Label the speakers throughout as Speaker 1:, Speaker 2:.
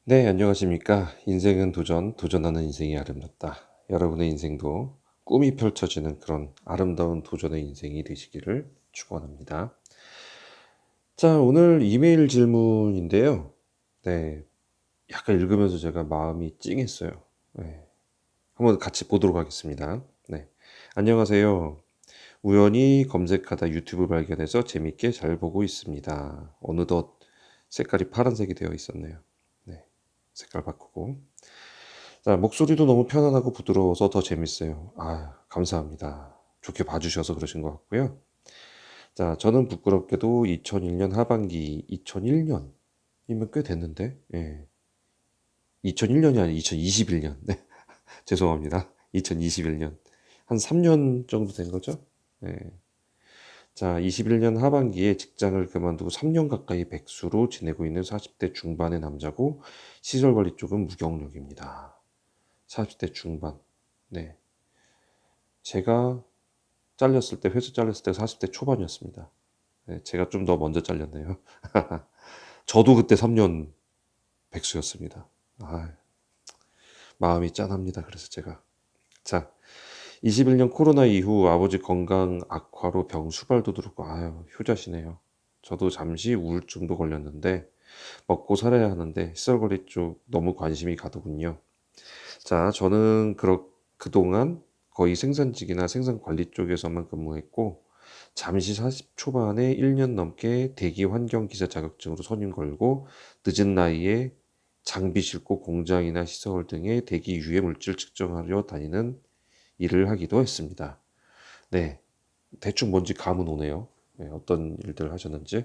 Speaker 1: 네, 안녕하십니까. 인생은 도전, 도전하는 인생이 아름답다. 여러분의 인생도 꿈이 펼쳐지는 그런 아름다운 도전의 인생이 되시기를 축원합니다. 자, 오늘 이메일 질문인데요. 네, 약간 읽으면서 제가 마음이 찡했어요. 네, 한번 같이 보도록 하겠습니다. 네, 안녕하세요. 우연히 검색하다 유튜브 발견해서 재밌게 잘 보고 있습니다. 어느덧 색깔이 파란색이 되어 있었네요. 네, 색깔 바꾸고. 자, 목소리도 너무 편안하고 부드러워서 더 재밌어요. 아, 감사합니다. 좋게 봐주셔서 그러신 것 같고요. 자, 저는 부끄럽게도 2001년 하반기, 2001년이면 꽤 됐는데, 예. 2001년이 아니라 2021년. 네, 죄송합니다. 2021년. 한 3년 정도 된 거죠? 예. 자, 21년 하반기에 직장을 그만두고 3년 가까이 백수로 지내고 있는 40대 중반의 남자고, 시설 관리 쪽은 무경력입니다. 40대 중반. 네. 제가 잘렸을 때, 회사 잘렸을 때 40대 초반이었습니다. 네, 제가 좀 더 먼저 잘렸네요. 저도 그때 3년 백수였습니다. 아, 마음이 짠합니다. 그래서 제가. 자, 21년 코로나 이후 아버지 건강 악화로 병 수발도 들었고, 아유, 효자시네요. 저도 잠시 우울증도 걸렸는데, 먹고 살아야 하는데, 시설관리 쪽 너무 관심이 가더군요. 자, 저는 그동안 거의 생산직이나 생산관리 쪽에서만 근무했고, 잠시 40 초반에 1년 넘게 대기 환경기사 자격증으로 선임 걸고, 늦은 나이에 장비 싣고 공장이나 시설 등의 대기 유해 물질 측정하려 다니는 일을 하기도 했습니다. 네, 대충 뭔지 감은 오네요. 네, 어떤 일들을 하셨는지.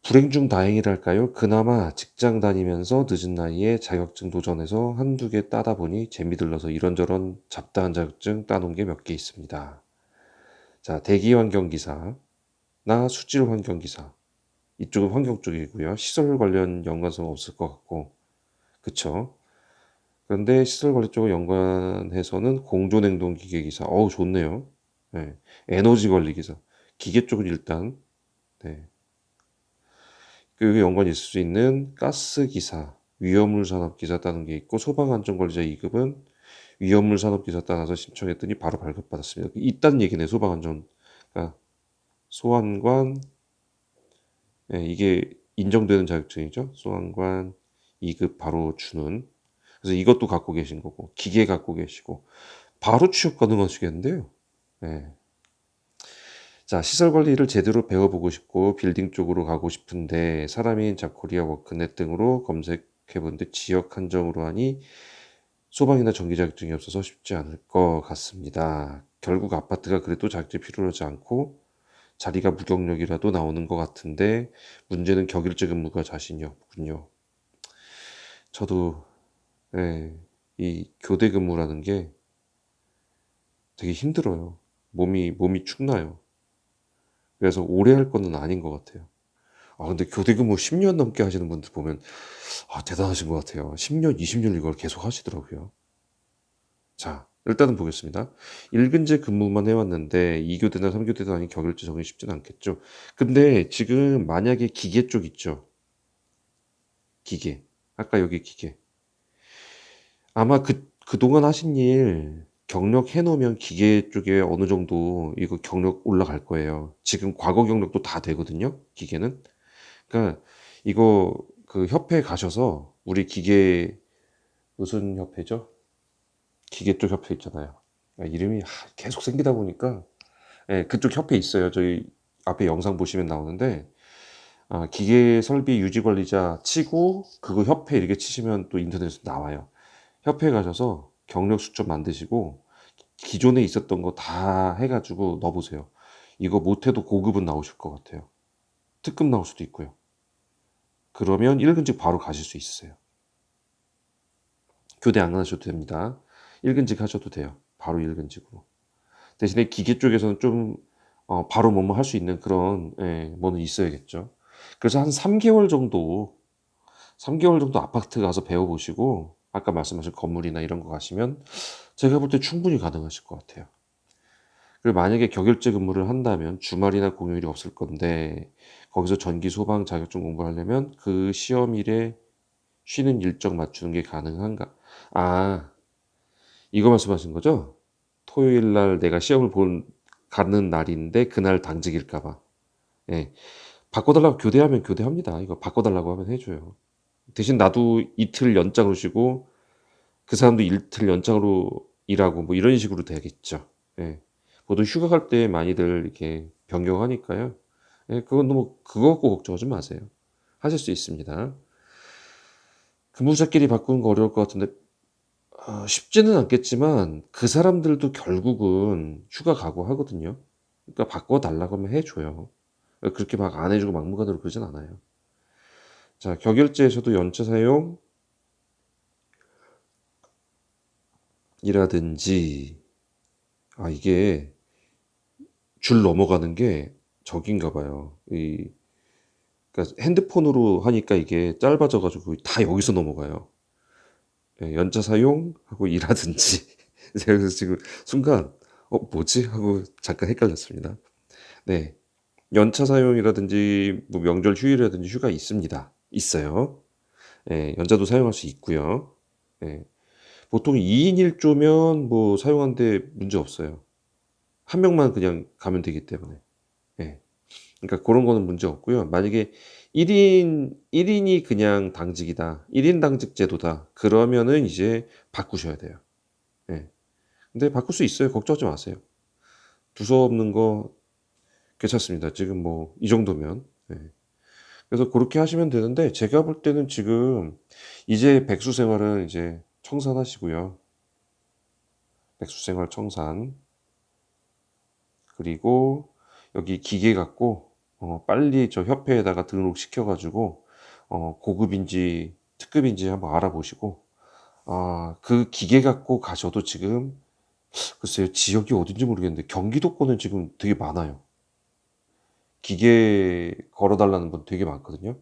Speaker 1: 불행 중 다행이랄까요? 그나마 직장 다니면서 늦은 나이에 자격증 도전해서 한두 개 따다 보니 재미 들러서 이런저런 잡다한 자격증 따놓은 게 몇 개 있습니다. 자, 대기 환경 기사나 수질 환경 기사. 이쪽은 환경 쪽이고요. 시설 관련 연관성 없을 것 같고. 그쵸? 그런데 시설 관리 쪽을 연관해서는 공조냉동 기계 기사. 어우, 좋네요. 네. 에너지 관리 기사. 기계 쪽은 일단, 네. 그 연관이 있을 수 있는 가스 기사, 위험물 산업 기사 따는 게 있고, 소방안전관리자 2급은 위험물 산업 기사 따라서 신청했더니 바로 발급받았습니다. 있다는 얘기네, 소방안전. 그러니까 소방관, 예, 이게 인정되는 자격증이죠. 소방관 2급 바로 주는. 그래서 이것도 갖고 계신 거고, 기계 갖고 계시고, 바로 취업 가능하시겠는데요. 예. 자, 시설 관리를 제대로 배워보고 싶고 빌딩 쪽으로 가고 싶은데 사람인 잡코리아 워크넷 등으로 검색해 본데 지역 한정으로 하니 소방이나 전기 자격증이 없어서 쉽지 않을 것 같습니다. 결국 아파트가 그래도 자격증이 필요하지 않고 자리가 무경력이라도 나오는 것 같은데 문제는 격일제 근무가 자신이 없군요. 저도 예, 이 교대 근무라는 게 되게 힘들어요. 몸이 축나요. 그래서 오래 할 거는 아닌 것 같아요. 아, 근데 교대 근무 10년 넘게 하시는 분들 보면 아, 대단하신 것 같아요. 10년, 20년 이걸 계속 하시더라고요. 자, 일단은 보겠습니다. 1근제 근무만 해왔는데 2교대나 3교대도 아닌 격일제 적응이 쉽진 않겠죠. 근데 지금 만약에 기계 쪽 있죠. 기계. 아까 여기 기계. 아마 그동안 하신 일 경력 해놓으면 기계 쪽에 어느 정도 이거 경력 올라갈 거예요. 지금 과거 경력도 다 되거든요. 기계는. 그러니까 이거 그 협회 가셔서 우리 기계 무슨 협회죠? 기계 쪽 협회 있잖아요. 아, 이름이 계속 생기다 보니까 예, 그쪽 협회 있어요. 저희 앞에 영상 보시면 나오는데 아, 기계 설비 유지 관리자 치고 그거 협회 이렇게 치시면 또 인터넷에 나와요. 협회 가셔서 경력 수첩 만드시고 기존에 있었던 거 다 해가지고 넣어보세요. 이거 못해도 고급은 나오실 것 같아요. 특급 나올 수도 있고요. 그러면 1근직 바로 가실 수 있으세요. 교대 안 하셔도 됩니다. 1근직 하셔도 돼요. 바로 1근직으로. 대신에 기계 쪽에서는 좀 바로 뭐뭐 할 수 있는 그런 예, 뭐는 있어야겠죠. 그래서 한 3개월 정도 3개월 정도 아파트 가서 배워보시고 아까 말씀하신 건물이나 이런 거 가시면 제가 볼 때 충분히 가능하실 것 같아요. 그리고 만약에 격일제 근무를 한다면 주말이나 공휴일이 없을 건데 거기서 전기 소방 자격증 공부하려면 그 시험일에 쉬는 일정 맞추는 게 가능한가? 아, 이거 말씀하신 거죠? 토요일 날 내가 시험을 가는 날인데 그날 당직일까 봐. 예. 바꿔달라고 교대하면 교대합니다. 이거 바꿔달라고 하면 해줘요. 대신 나도 이틀 연장으로 쉬고 그 사람도 이틀 연장으로 일하고 뭐 이런 식으로 돼야겠죠. 예. 보통 휴가 갈 때 많이들 이렇게 변경하니까요. 예, 그건 너무 그거 갖고 걱정하지 마세요. 하실 수 있습니다. 근무자끼리 바꾸는 거 어려울 것 같은데 쉽지는 않겠지만 그 사람들도 결국은 휴가 각오하거든요. 그러니까 바꿔 달라고 하면 해 줘요. 그렇게 막 안 해 주고 막무가내로 그러진 않아요. 자, 격일제에서도 연차 사용이라든지 이게 줄 넘어가는 게 저긴가 봐요. 그러니까 핸드폰으로 하니까 이게 짧아져 가지고 다 여기서 넘어가요. 예, 연차 사용하고 이라든지. 그래서 지금 순간 뭐지?' 하고 잠깐 헷갈렸습니다. 네. 연차 사용이라든지 뭐 명절 휴일이라든지 휴가 있습니다. 있어요. 예, 연차도 사용할 수 있고요. 예. 보통 2인 1 조면 뭐 사용하는데 문제 없어요. 한 명만 그냥 가면 되기 때문에. 예. 그러니까 고런 거는 문제 없고요. 만약에 1 인이 그냥 당직이다. 1인 당직 제도다. 그러면은 이제 바꾸셔야 돼요. 예. 근데 바꿀 수 있어요. 걱정하지 마세요. 두서없는 거 괜찮습니다. 지금 뭐 이 정도면. 예. 그래서 고렇게 하시면 되는데 제가 볼 때는 지금 이제 백수 생활은 이제 청산하시고요. 백수 생활 청산. 그리고 여기 기계 갖고 빨리 저 협회에다가 등록시켜 가지고 고급인지 특급인지 한번 알아보시고 그 기계 갖고 가셔도 지금 글쎄요. 지역이 어딘지 모르겠는데 경기도권은 지금 되게 많아요. 기계 걸어 달라는 분 되게 많거든요.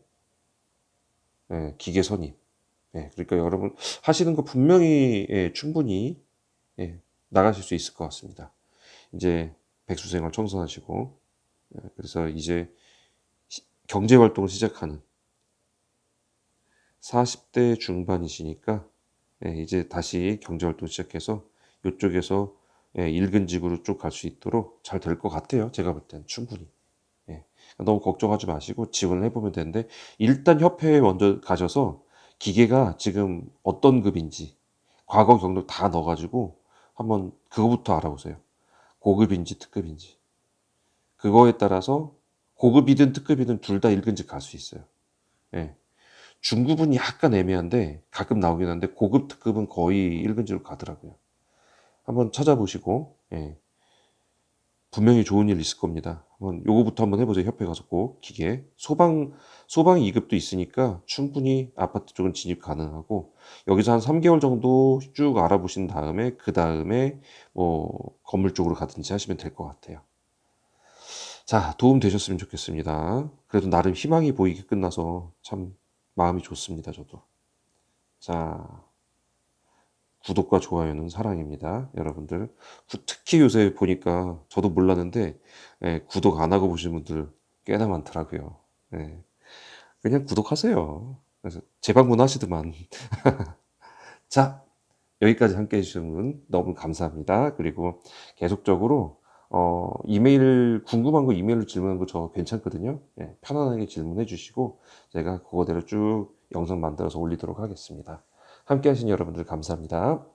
Speaker 1: 예. 기계 선임. 예. 그러니까 여러분 하시는 거 분명히 예 충분히 예 나가실 수 있을 것 같습니다. 인제 백수 생활 청산하시고 그래서 이제 경제 활동을 시작하는 40대 중반이시니까 예 이제 다시 경제 활동 시작해서 요쪽에서 예 일근직으로 쭉 갈 수 있도록 잘 될 것 같아요, 제가 볼 때는 충분히. 예. 너무 걱정하지 마시고 지원을 해 보면 되는데 일단 협회에 먼저 가셔서 기계가 지금 어떤 급인지 과거 경력 다 넣어 가지고 한번 그거부터 알아보세요. 고급인지 특급인지. 그거에 따라서 고급이든 특급이든 둘 다 일근직 갈 수 있어요. 예. 중급은 약간 애매한데 가끔 나오긴 하는데 고급, 특급은 거의 일근직으로 가더라고요. 한번 찾아보시고 예. 분명히 좋은 일 있을 겁니다. 한번 요거부터 한번 해 보세요, 협회 가서 꼭 기계. 소방 2 급도 있으니까 충분히 아파트 쪽은 진입 가능하고 여기서 한 3 개월 정도 쭉 알아보신 다음에 그다음에 뭐 건물 쪽으로 가든지 하시면 될 것 같아요. 자, 도움 되셨으면 좋겠습니다. 그래도 나름 희망이 보이게 끝나서 참 마음이 좋습니다, 저도. 자, 구독과 좋아요는 사랑입니다, 여러분들. 특히 요새 보니까 저도 몰랐는데 예 구독 안 하고 보시는 분들 꽤나 많더라고요. 예. 그냥 구독하세요. 그래서 재방문하시더만. 자, 여기까지 함께 해 주신 분 너무 감사합니다. 그리고 계속적으로 이메일 궁금한 거 이메일로 질문하는 거 저 괜찮거든요. 예, 편안하게 질문해 주시고 제가 그거대로 쭉 영상 만들어서 올리도록 하겠습니다. 함께 하신 여러분들 감사합니다.